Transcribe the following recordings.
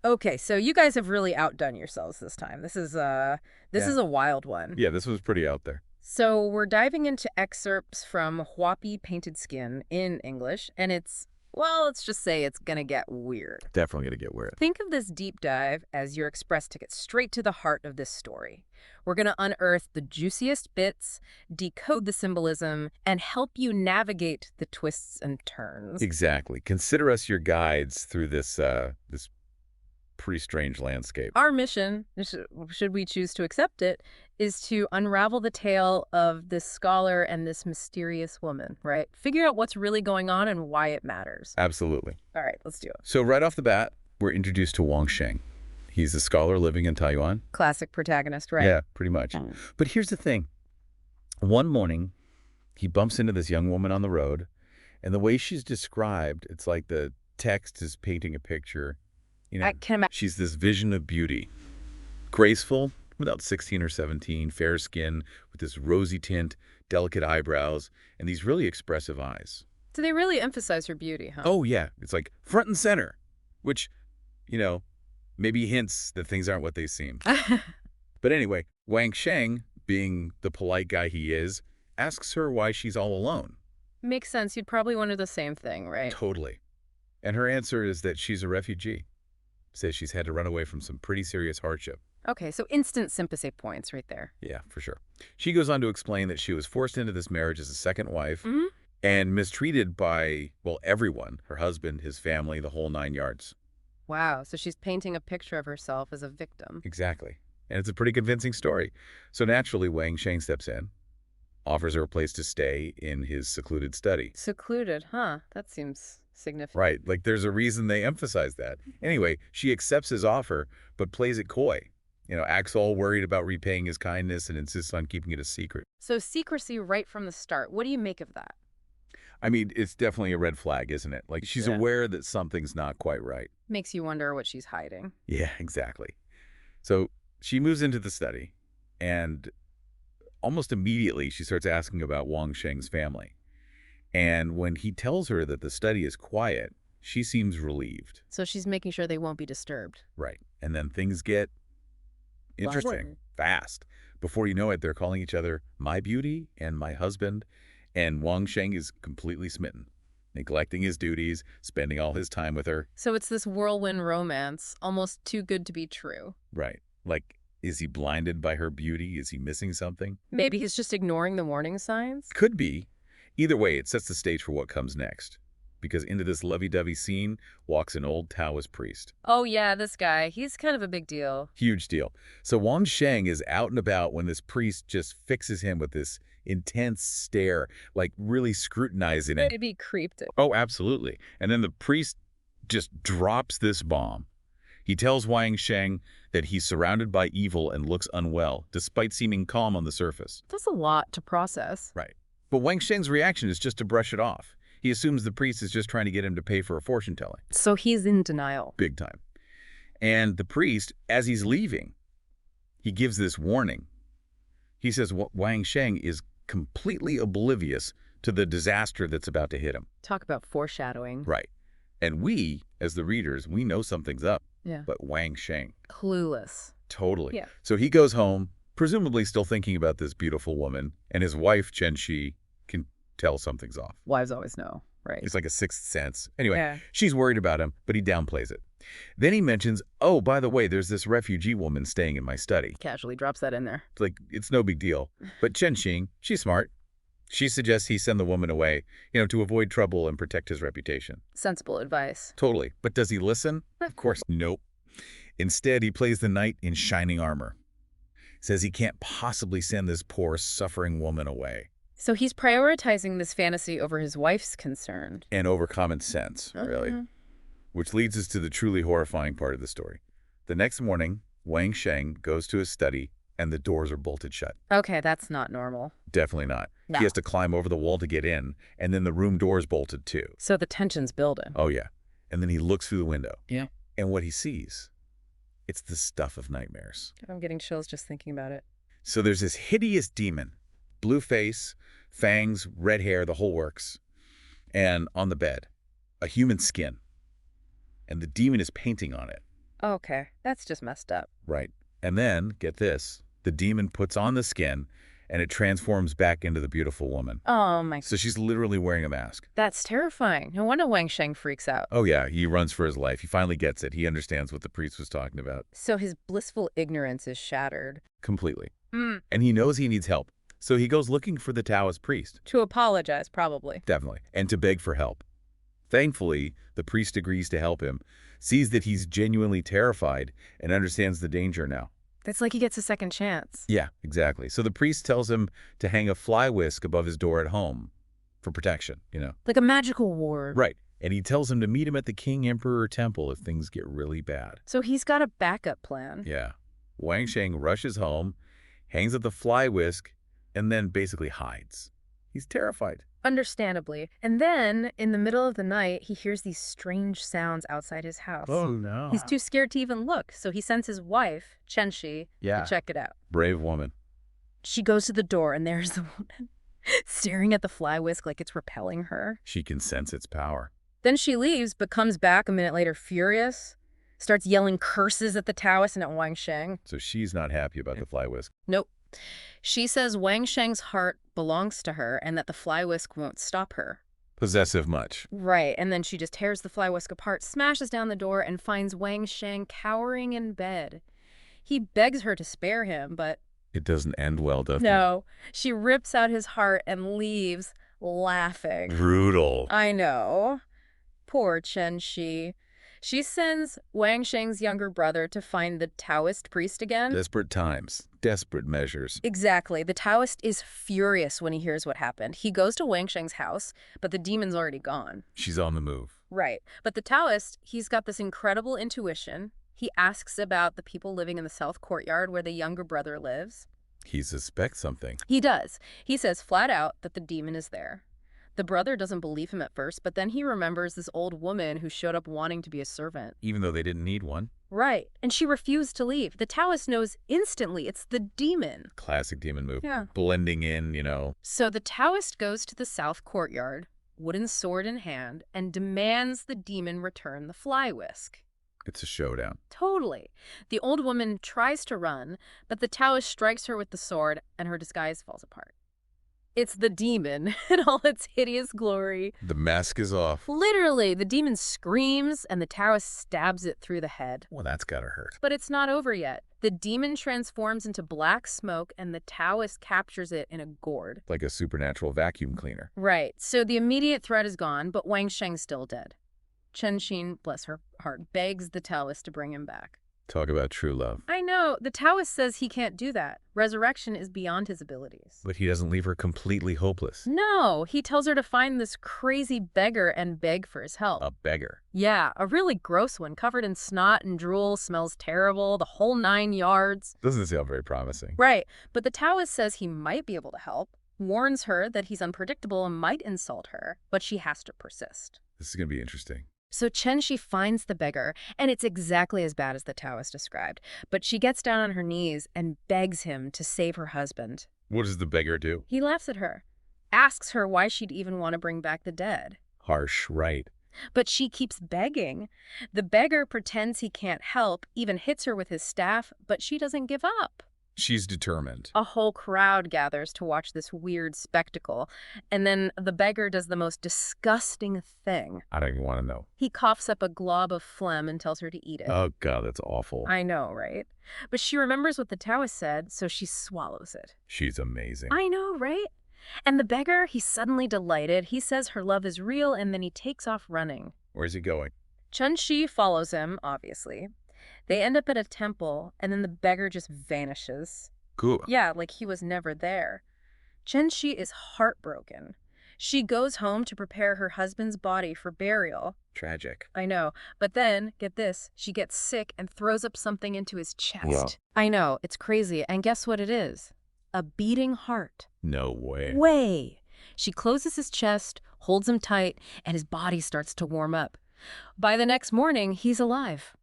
Okay, so you guys have really outdone yourselves this time. This Yeah. is a wild one. Yeah, this was pretty out there. So we're diving into excerpts from Whoppy Painted Skin in English, and let's just say it's gonna get weird. Definitely gonna get weird. Think of this deep dive as your express ticket straight to the heart of this story. We're going to unearth the juiciest bits, decode the symbolism, and help you navigate the twists and turns. Exactly. Consider us your guides through this pretty strange landscape. Our mission, should we choose to accept it, is to unravel the tale of this scholar and this mysterious woman, right? Figure out what's really going on and why it matters. Absolutely. All right, let's do it. So right off the bat, we're introduced to Wang Sheng. He's a scholar living in Taiwan. Classic protagonist, right? Yeah, pretty much. But here's the thing. One morning, he bumps into this young woman on the road, and the way she's described, it's like the text is painting a picture. I can imagine. She's this vision of beauty. Graceful, about 16 or 17, fair skin, with this rosy tint, delicate eyebrows, and these really expressive eyes. Do they really emphasize her beauty, huh? Oh, yeah. It's like front and center, which, you know, maybe hints that things aren't what they seem. But anyway, Wang Sheng, being the polite guy he is, asks her why she's all alone. Makes sense. You'd probably wonder the same thing, right? Totally. And her answer is that she's a refugee. Says she's had to run away from some pretty serious hardship. Okay, so instant sympathy points right there. Yeah, for sure. She goes on to explain that she was forced into this marriage as a second wife Hmm. and mistreated by, well, everyone, her husband, his family, the whole 9 yards. Wow, so she's painting a picture of herself as a victim. Exactly. And it's a pretty convincing story. So naturally, Wang Sheng steps in, offers her a place to stay in his secluded study. Secluded, huh? That seems significant. Right, like there's a reason they emphasize that. Anyway, she accepts his offer, but plays it coy. Acts all worried about repaying his kindness and insists on keeping it a secret. So secrecy right from the start. What do you make of that? I mean, it's definitely a red flag, isn't it? Like, she's Yeah. aware that something's not quite right. Makes you wonder what she's hiding. Yeah, exactly. So she moves into the study, and almost immediately she starts asking about Wang Sheng's family. And when he tells her that the study is quiet, she seems relieved. So she's making sure they won't be disturbed. Right. And then things get interesting Violent. fast. Before you know it, they're calling each other my beauty and my husband, and Wang Sheng is completely smitten, neglecting his duties, spending all his time with her. So it's this whirlwind romance, almost too good to be true. Right. Like, is he blinded by her beauty? Is he missing something? Maybe he's just ignoring the warning signs? Could be. Either way, it sets the stage for what comes next. Because into this lovey-dovey scene walks an old Taoist priest. Oh yeah, this guy. He's kind of a big deal. Huge deal. So Wang Sheng is out and about when this priest just fixes him with this intense stare, like really scrutinizing it. It'd be creeped. Oh, absolutely. And then the priest just drops this bomb. He tells Wang Sheng that he's surrounded by evil and looks unwell, despite seeming calm on the surface. That's a lot to process. Right. But Wang Sheng's reaction is just to brush it off. He assumes the priest is just trying to get him to pay for a fortune telling. So he's in denial. Big time. And the priest, as he's leaving, he gives this warning. He says Wang Sheng is completely oblivious to the disaster that's about to hit him. Talk about foreshadowing. Right. And we, as the readers, we know something's up. Yeah. But Wang Sheng, Clueless. totally. Yeah. So he goes home, presumably still thinking about this beautiful woman, and his wife, Chen Shi, can tell something's off. Wives always know, right? It's like a sixth sense. Anyway, Yeah. she's worried about him, but he downplays it. Then he mentions, oh, by the way, there's this refugee woman staying in my study. Casually drops that in there. It's like, it's no big deal. But Chen Xing, she's smart. She suggests he send the woman away, to avoid trouble and protect his reputation. Sensible advice. Totally. But does he listen? Of course, nope. Instead, he plays the knight in shining armor. Says he can't possibly send this poor, suffering woman away. So he's prioritizing this fantasy over his wife's concern. And over common sense, really. Mhm. Which leads us to the truly horrifying part of the story. The next morning, Wang Sheng goes to his study, and the doors are bolted shut. Okay, that's not normal. Definitely not. No. He has to climb over the wall to get in, and then the room door's bolted too. So the tension's building. Oh, yeah. And then he looks through the window. Yeah. And what he sees, it's the stuff of nightmares. I'm getting chills just thinking about it. So there's this hideous demon, blue face, fangs, red hair, the whole works. And on the bed, a human skin. And the demon is painting on it. Okay, that's just messed up. Right. And then, get this, the demon puts on the skin and it transforms back into the beautiful woman. Oh my, So she's literally wearing a mask. that's terrifying. No wonder Wang Sheng freaks out. Oh yeah, he runs for his life. He finally gets it. He understands what the priest was talking about. So his blissful ignorance is shattered. Completely. Mm. And he knows he needs help. So he goes looking for the Taoist priest. To apologize, probably. Definitely. And to beg for help. Thankfully, the priest agrees to help him, sees that he's genuinely terrified, and understands the danger now. That's like he gets a second chance. Yeah, exactly. So the priest tells him to hang a fly whisk above his door at home for protection, you know. Like a magical ward. Right. And he tells him to meet him at the King Emperor Temple if things get really bad. So he's got a backup plan. Yeah. Wang Sheng rushes home, hangs up the fly whisk, and then basically hides. He's terrified. Understandably. And then, in the middle of the night, he hears these strange sounds outside his house. No. He's too scared to even look, so he sends his wife, Chen Shi, to check it out. Brave woman. She goes to the door, and there's the woman staring at the fly whisk like it's repelling her. She can sense its power. Then she leaves, but comes back a minute later furious, starts yelling curses at the Taoist and at Wang Sheng. So she's not happy about the fly whisk. Nope. She says Wang Sheng's heart belongs to her and that the fly whisk won't stop her. Possessive much. Right, and then she just tears the fly whisk apart, smashes down the door, and finds Wang Sheng cowering in bed. He begs her to spare him, but It doesn't end well, does it? no. She rips out his heart and leaves, laughing. Brutal. I know. Poor Chen Shi. She sends Wang Sheng's younger brother to find the Taoist priest again. Desperate times. Desperate measures. Exactly. The Taoist is furious when he hears what happened. He goes to Wang Sheng's house, but the demon's already gone. She's on the move. Right. But the Taoist, he's got this incredible intuition. He asks about the people living in the south courtyard where the younger brother lives. He suspects something. He does. He says flat out that the demon is there. The brother doesn't believe him at first, but then he remembers this old woman who showed up wanting to be a servant. Even though they didn't need one. Right. And she refused to leave. The Taoist knows instantly it's the demon. Classic demon move. Yeah. Blending in, you know. So the Taoist goes to the south courtyard, wooden sword in hand, and demands the demon return the fly whisk. It's a showdown. Totally. The old woman tries to run, but the Taoist strikes her with the sword, and her disguise falls apart. It's the demon in all its hideous glory. The mask is off. Literally, the demon screams, and the Taoist stabs it through the head. Well, that's gotta hurt. But it's not over yet. The demon transforms into black smoke, and the Taoist captures it in a gourd. Like a supernatural vacuum cleaner. Right. So the immediate threat is gone, but Wang Sheng's still dead. Chen Xin, bless her heart, begs the Taoist to bring him back. Talk about true love. I know. The Taoist says he can't do that. Resurrection is beyond his abilities. But he doesn't leave her completely hopeless. No, he tells her to find this crazy beggar and beg for his help. A beggar. Yeah, a really gross one, covered in snot and drool, smells terrible, the whole 9 yards. Doesn't sound very promising. Right, but the Taoist says he might be able to help, warns her that he's unpredictable and might insult her, but she has to persist. This is gonna be interesting. So Chen Shi finds the beggar, and it's exactly as bad as the Taoist described. But she gets down on her knees and begs him to save her husband. What does the beggar do? He laughs at her, asks her why she'd even want to bring back the dead. Harsh, right? But she keeps begging. The beggar pretends he can't help, even hits her with his staff, but she doesn't give up. She's determined. A whole crowd gathers to watch this weird spectacle, and then the beggar does the most disgusting thing. I don't even want to know. He coughs up a glob of phlegm and tells her to eat it. Oh, God, that's awful. I know, right? But she remembers what the Taoist said, so she swallows it. She's amazing. I know, right? And the beggar, he's suddenly delighted. He says her love is real, and then he takes off running. Where's he going? Chen Shi follows him, obviously. They end up at a temple, and then the beggar just vanishes. Cool. Yeah, like he was never there. Chen Shi is heartbroken. She goes home to prepare her husband's body for burial. Tragic. I know. But then, get this, she gets sick and throws up something into his chest. Yeah. I know, it's crazy. And guess what it is? A beating heart. No way. Way. She closes his chest, holds him tight, and his body starts to warm up. By the next morning, he's alive.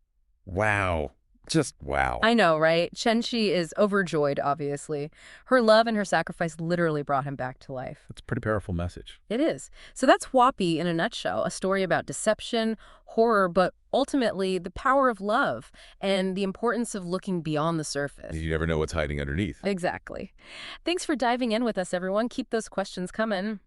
Wow. Just wow. I know, right? Chen-Chi is overjoyed, obviously. Her love and her sacrifice literally brought him back to life. That's a pretty powerful message. It is. So that's Huapi in a nutshell, a story about deception, horror, but ultimately the power of love and the importance of looking beyond the surface. You never know what's hiding underneath. Exactly. Thanks for diving in with us, everyone. Keep those questions coming.